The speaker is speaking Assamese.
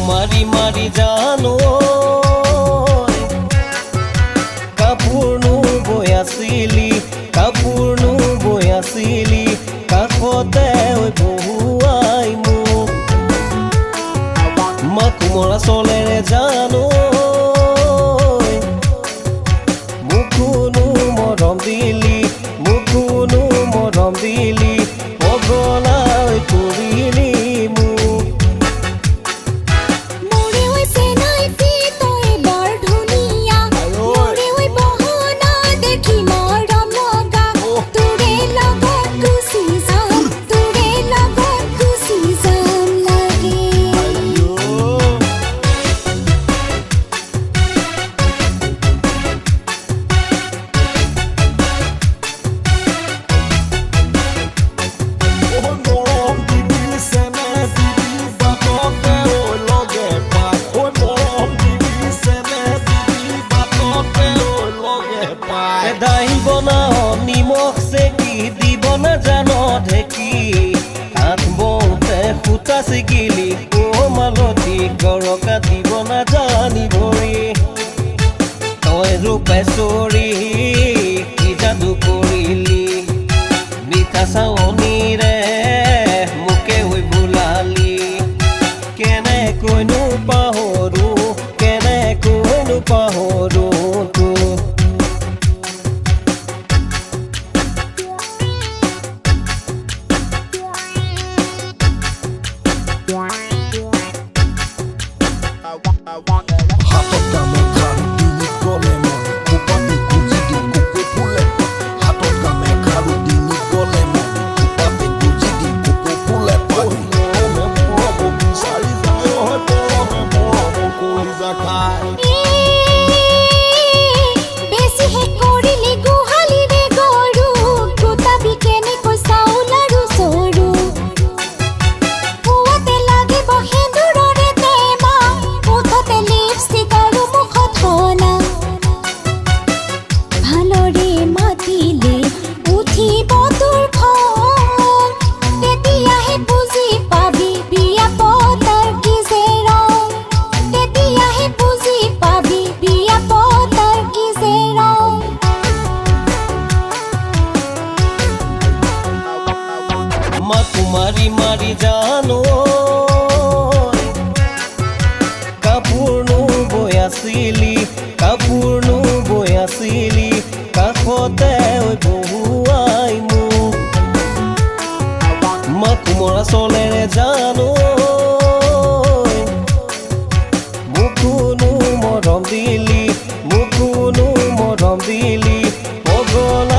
মাৰি মাৰি জানো কাপোৰনো বৈ আছিলি কাপোৰনো বৈ আছিলি কাষতে বহুৱাই মোক মাকুমৰা চলেৰে জানো মুকুনো মৰম দিলি মুকুনো মৰম দিলি পগলাই কৰিলি নিমখ চেকি দিব নাজানো ঢেকি হাত বওঁতে সূতা ছিগিলি মালতী গৰকা দিব নাজানি ভৰি তই ৰূপে চৰি কি যাদু কৰিলি মিঠা চাৱনীৰে মোকে হৈ ভুলালি কেনেকৈনো পাহৰো কেনেকৈনো পাহৰো মাৰি মাৰি জানো কাপোৰনো বৈ আছিলি কাপোৰনো বৈ আছিলি কাষতে বহুৱাই মোক মাকুমৰা চলেৰে জানো মুকুনো মৰম দিলি মুকুনো মৰম দিলি পগলা